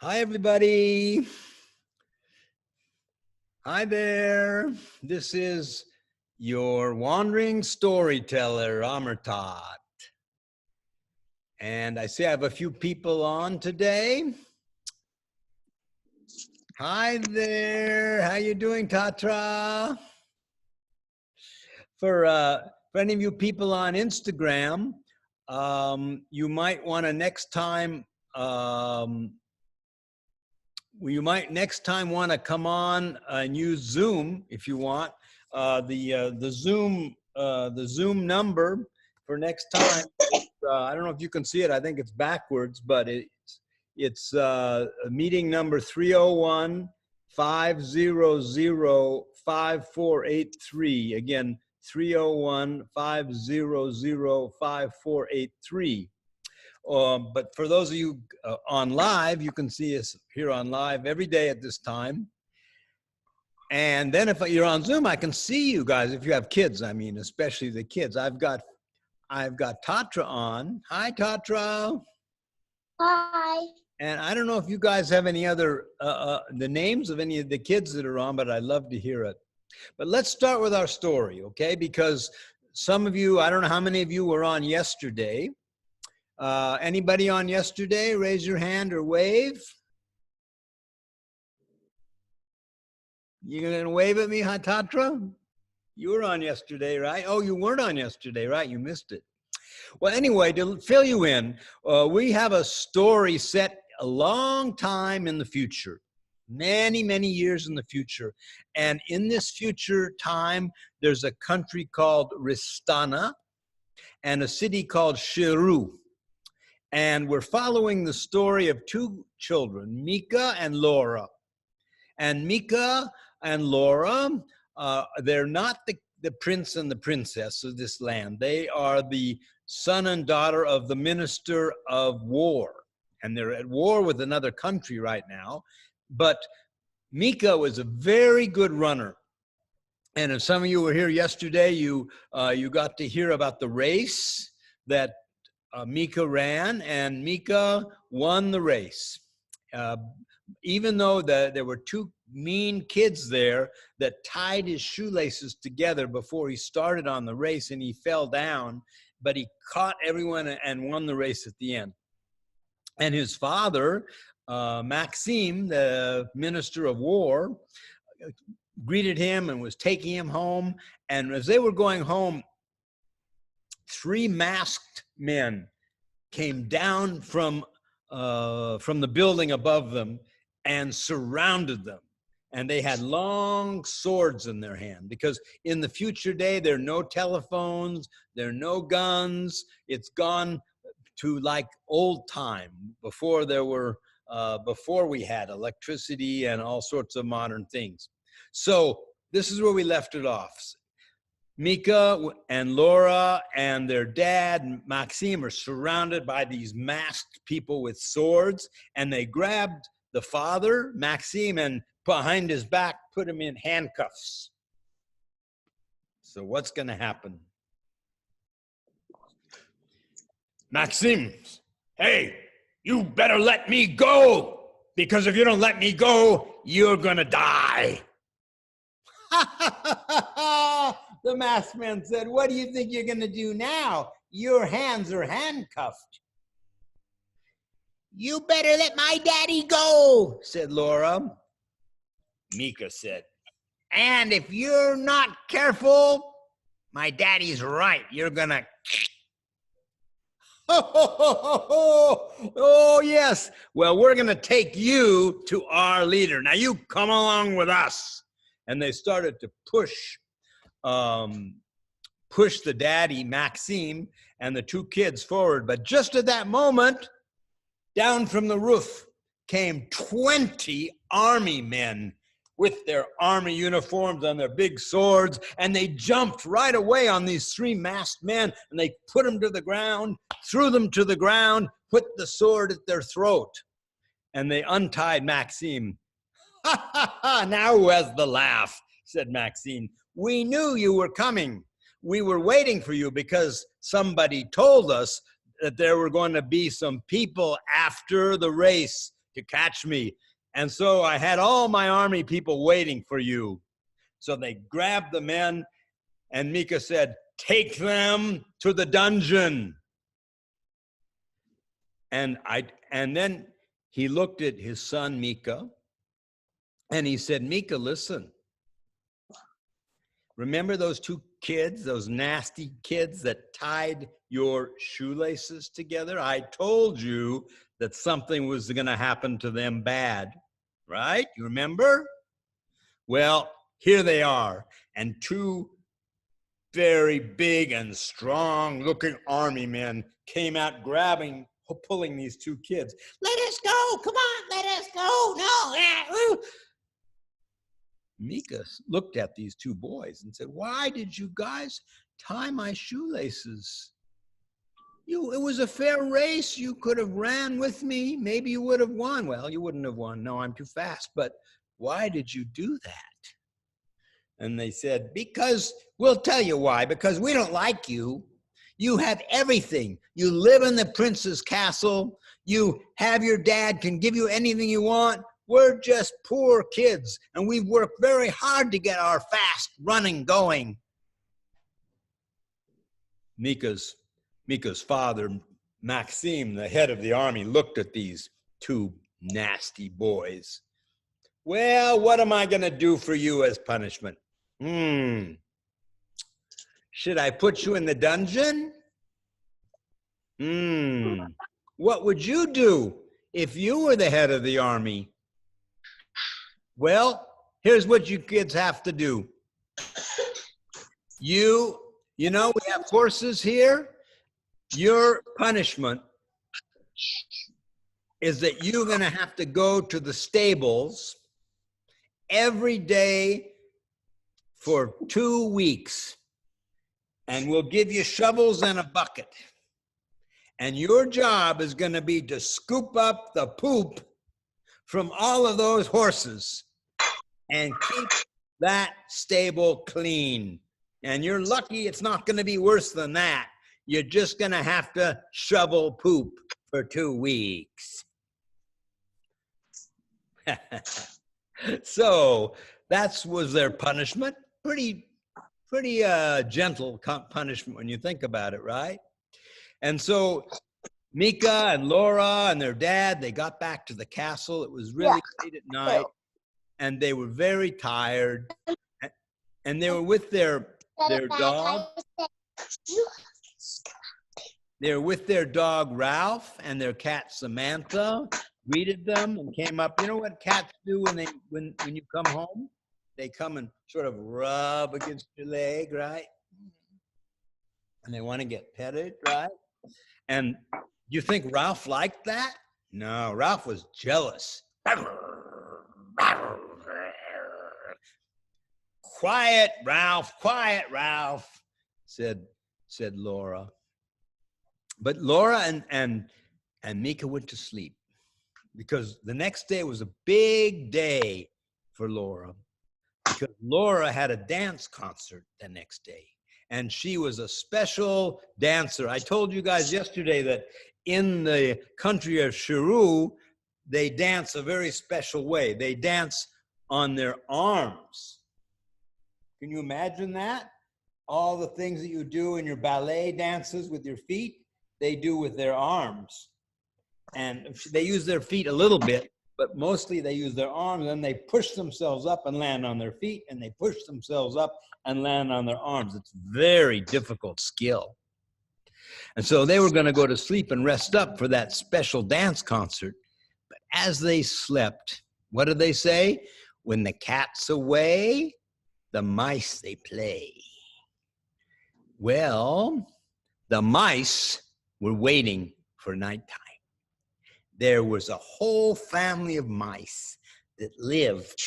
Hi, everybody. Hi there. This is your wandering storyteller, Amertat. And I see I have a few people on today. Hi there. How you doing, Tatra? For any of you people on Instagram, you might want to next time want to come on and use Zoom if you want. The Zoom number for next time. I don't know if you can see it. I think it's backwards, but it's meeting number 301-500-5483. Again, 301-500-5483. But for those of you on live, you can see us here on live every day at this time. And then if you're on Zoom, I can see you guys. If you have kids, I mean, especially the kids. I've got Tatra on. Hi, Tatra. Hi. And I don't know if you guys have any other the names of any of the kids that are on, but I'd love to hear it. But let's start with our story, okay? Because some of you, I don't know how many of you were on yesterday. Anybody on yesterday? Raise your hand or wave. You gonna wave at me, huh, Tatra? You were on yesterday, right? Oh, you weren't on yesterday, right? You missed it. Well, anyway, to fill you in, we have a story set a long time in the future, many, many years in the future. And in this future time, there's a country called Ristana and a city called Shiru. And we're following the story of two children, Mika and Lara. And Mika and Lara, they're not the prince and the princess of this land. They are the son and daughter of the minister of war. And they're at war with another country right now. But Mika was a very good runner. And if some of you were here yesterday, you got to hear about the race that Mika ran, and Mika won the race. Even though there were two mean kids there that tied his shoelaces together before he started on the race, and he fell down, but he caught everyone and won the race at the end. And his father, Maxime, the minister of war, greeted him and was taking him home. And as they were going home, three masked men came down from the building above them and surrounded them. And they had long swords in their hand, because in the future day, there are no telephones, there are no guns. It's gone to like old time, before we had electricity and all sorts of modern things. So this is where we left it off. Mika and Lara and their dad, Maxime, are surrounded by these masked people with swords, and they grabbed the father, Maxime, and behind his back put him in handcuffs. So what's going to happen? Maxime, hey, you better let me go, because if you don't let me go, you're going to die. The masked man said, what do you think you're going to do now? Your hands are handcuffed. You better let my daddy go, said Lara. Mika said, and if you're not careful, my daddy's right. You're going to... Oh, yes. Well, we're going to take you to our leader. Now, you come along with us. And they started to push the daddy, Maxime, and the two kids forward. But just at that moment, down from the roof came 20 army men with their army uniforms and their big swords, and they jumped right away on these three masked men, and they put them to the ground, threw them to the ground, put the sword at their throat, and they untied Maxime. Ha ha ha, now who has the laugh, said Maxime. We knew you were coming. We were waiting for you because somebody told us that there were going to be some people after the race to catch me. And so I had all my army people waiting for you. So they grabbed the men, and Mika said, take them to the dungeon. And then he looked at his son, Mika, and he said, Mika, listen. Remember those two kids, those nasty kids that tied your shoelaces together? I told you that something was going to happen to them bad, right? You remember? Well, here they are, and two very big and strong looking army men came out pulling these two kids. Let us go, come on, let us go, no. Mika looked at these two boys and said, why did you guys tie my shoelaces? It was a fair race. You could have ran with me. Maybe you would have won. Well, you wouldn't have won. No, I'm too fast. But why did you do that? And they said, because we'll tell you why. Because we don't like you. You have everything. You live in the prince's castle. You have your dad can give you anything you want. We're just poor kids, and we've worked very hard to get our fast running going. Mika's father, Maxime, the head of the army, looked at these two nasty boys. Well, what am I going to do for you as punishment? Should I put you in the dungeon? What would you do if you were the head of the army? Well, here's what you kids have to do. You know, we have horses here. Your punishment is that you're going to have to go to the stables every day for 2 weeks. And we'll give you shovels and a bucket. And your job is going to be to scoop up the poop from all of those horses and keep that stable clean. And you're lucky it's not going to be worse than that. You're just going to have to shovel poop for 2 weeks. So that was their punishment. Pretty gentle punishment when you think about it, right? And so Mika and Lara and their dad, they got back to the castle. It was really late at night, and they were very tired. And they were with their dog. They were with their dog Ralph and their cat Samantha. Greeted them and came up. You know what cats do when you come home? They come and sort of rub against your leg, right? And they want to get petted, right? And you think Ralph liked that? No, Ralph was jealous. Quiet, Ralph, said Lara. But Lara and Mika went to sleep because the next day was a big day for Lara, because Lara had a dance concert the next day. And she was a special dancer. I told you guys yesterday that in the country of Chiru, they dance a very special way. They dance on their arms. Can you imagine that? All the things that you do in your ballet dances with your feet, they do with their arms. And they use their feet a little bit, but mostly they use their arms, and they push themselves up and land on their feet, and they push themselves up and land on their arms. It's very difficult skill. And so they were going to go to sleep and rest up for that special dance concert. But as they slept, what did they say? When the cat's away, the mice they play. Well, the mice were waiting for nighttime. There was a whole family of mice that lived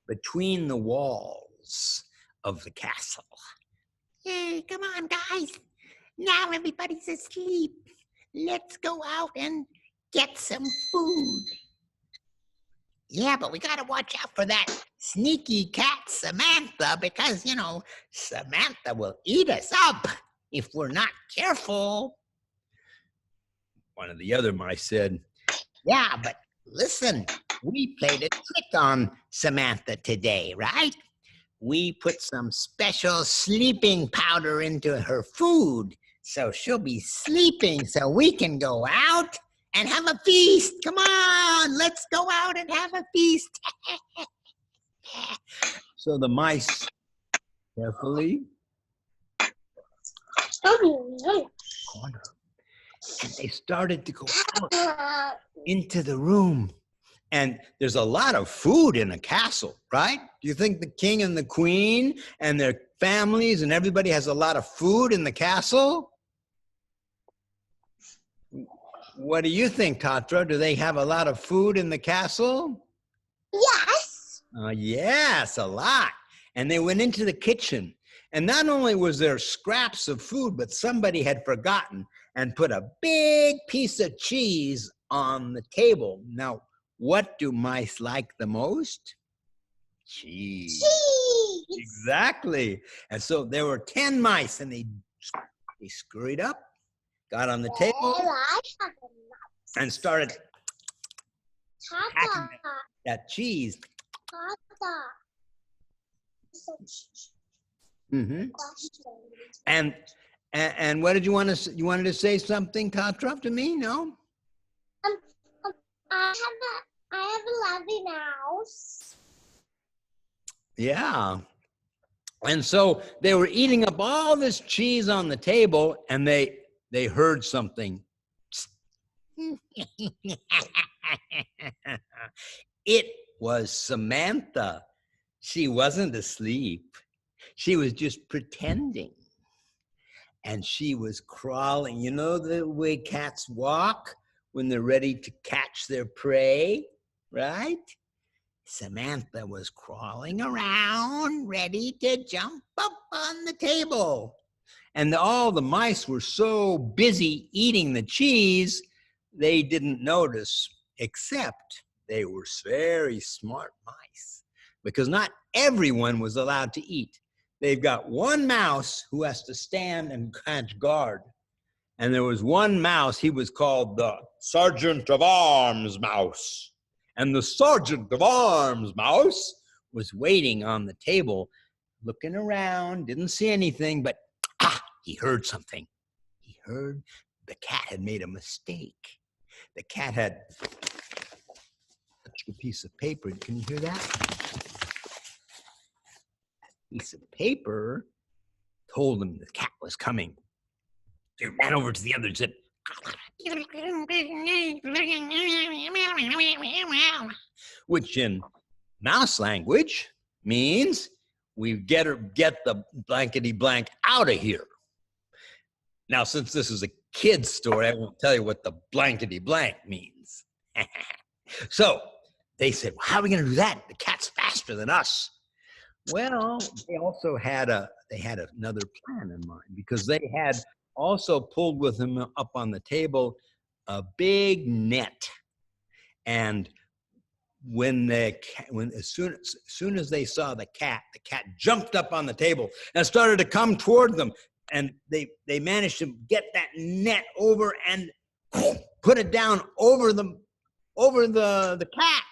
between the walls of the castle. Hey, come on, guys. Now everybody's asleep. Let's go out and get some food. Yeah, but we gotta watch out for that sneaky cat, Samantha, because, you know, Samantha will eat us up if we're not careful. One of the other mice said, Yeah, but Listen, we played a trick on Samantha today, right? We put some special sleeping powder into her food, so she'll be sleeping so we can go out and have a feast. Come on, let's go out and have a feast. So the mice carefully, and they started to go out into the room. And there's a lot of food in a castle, right? Do you think the king and the queen and their families and everybody has a lot of food in the castle? What do you think, Tatra? Do they have a lot of food in the castle? Yes. Yes, a lot. And they went into the kitchen. And not only was there scraps of food, but somebody had forgotten and put a big piece of cheese on the table. Now, what do mice like the most? Cheese. Cheese. Exactly. And so there were 10 mice, and they scurried up, got on the table, and started hacking that cheese. Mm-hmm. And what did you want to say? You wanted to say something, Tatra, to me? No? I have a lovely mouse. Yeah. And so they were eating up all this cheese on the table, and they heard something. It was Samantha. She wasn't asleep. She was just pretending. And she was crawling. You know the way cats walk when they're ready to catch their prey, right? Samantha was crawling around, ready to jump up on the table. And all the mice were so busy eating the cheese, they didn't notice, except they were very smart mice, because not everyone was allowed to eat. They've got one mouse who has to stand and catch guard. And there was one mouse, he was called the Sergeant of Arms Mouse. And the Sergeant of Arms Mouse was waiting on the table, looking around, didn't see anything, but he heard something. He heard the cat had made a mistake. The cat had touched a piece of paper. Can you hear that? A piece of paper told him the cat was coming. He ran over to the other and said, which in mouse language means we get the blankety blank out of here. Now, since this is a kid's story, I won't tell you what the blankety blank means. So they said, well, how are we going to do that? The cat's faster than us. Well, they also had another plan in mind, because they had also pulled with them up on the table a big net. And as soon as they saw the cat jumped up on the table and started to come toward them. And they managed to get that net over and put it down over the cat.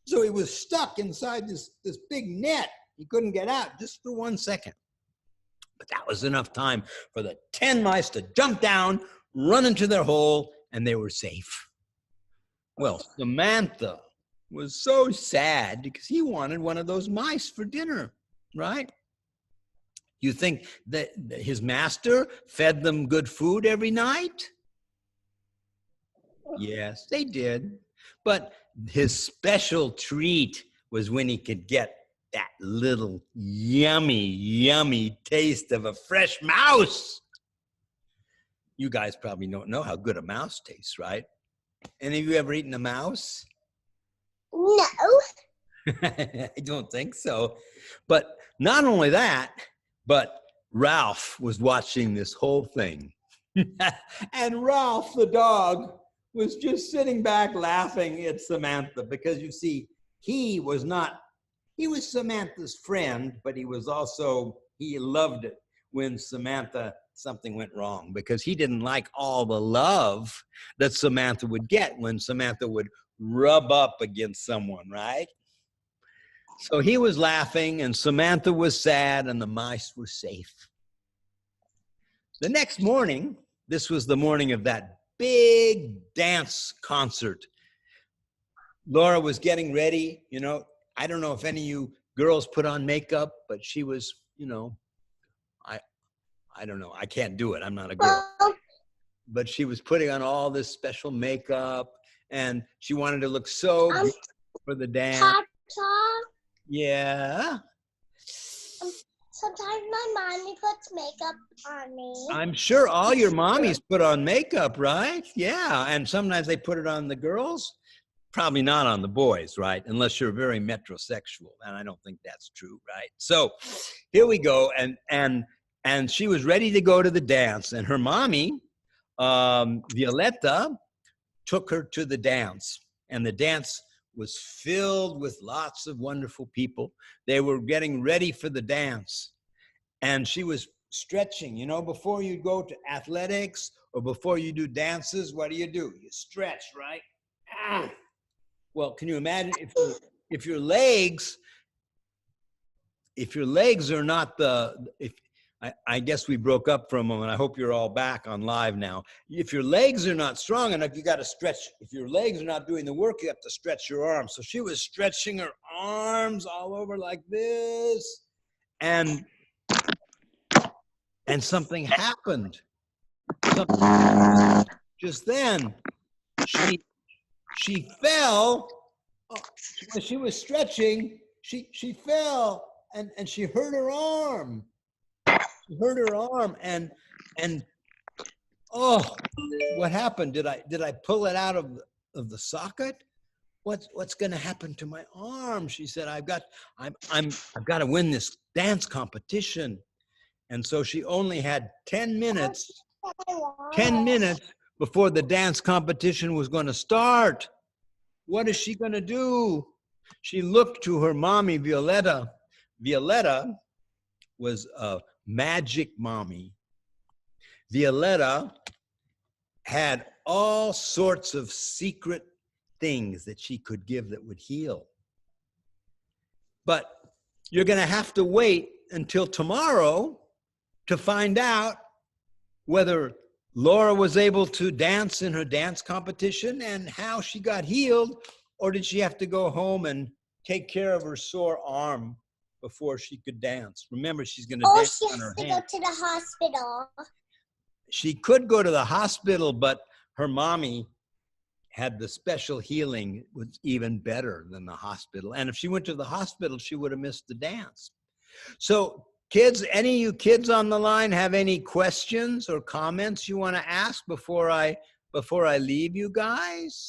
So he was stuck inside this big net. He couldn't get out just for 1 second. But that was enough time for the 10 mice to jump down, run into their hole, and they were safe. Well, Samantha was so sad because he wanted one of those mice for dinner, right? You think that his master fed them good food every night? Yes, they did. But his special treat was when he could get that little yummy taste of a fresh mouse. You guys probably don't know how good a mouse tastes, right? Any of you ever eaten a mouse? No. I don't think so. But not only that, but Ralph was watching this whole thing. And Ralph, the dog, was just sitting back laughing at Samantha, because you see, he was Samantha's friend, but he loved it when something went wrong, because he didn't like all the love that Samantha would get when Samantha would rub up against someone, right? So he was laughing, and Samantha was sad, and the mice were safe. The next morning, this was the morning of that big dance concert. Laura was getting ready. You know, I don't know if any of you girls put on makeup, but she was, you know, I don't know. I can't do it. I'm not a girl. Well, But she was putting on all this special makeup, and she wanted to look so beautiful for the dance. Tata, Yeah. sometimes my mommy puts makeup on me. I'm sure all your mommies put on makeup, right? Yeah. And sometimes they put it on the girls. Probably not on the boys, right? Unless you're very metrosexual, and I don't think that's true, right? So here we go, and she was ready to go to the dance, and her mommy, Violetta, took her to the dance, and the dance was filled with lots of wonderful people. They were getting ready for the dance, and she was stretching. You know, before you go to athletics or before you do dances, what do? You stretch, right? Well, can you imagine if your legs are not I guess we broke up for a moment. I hope you're all back on live now. If your legs are not strong enough, you got to stretch. If your legs are not doing the work, you have to stretch your arms. So she was stretching her arms all over like this, and something happened. Just then, she fell. When she was stretching, she fell, and she hurt her arm. She hurt her arm, and oh, what happened? Did I pull it out of the socket? What's going to happen to my arm? She said, I've got to win this dance competition. And so she only had 10 minutes before the dance competition was going to start. What is she going to do? She looked to her mommy, Violetta. Violetta was a magic mommy. Violetta had all sorts of secret things that she could give that would heal. But you're going to have to wait until tomorrow to find out whether Laura was able to dance in her dance competition and how she got healed, or did she have to go home and take care of her sore arm before she could dance? Remember, she's going to dance on her hand. She has to go to the hospital. She could go to the hospital, but her mommy had the special healing. It was even better than the hospital. And if she went to the hospital, she would have missed the dance. So kids, any of you kids on the line have any questions or comments you want to ask before I leave you guys?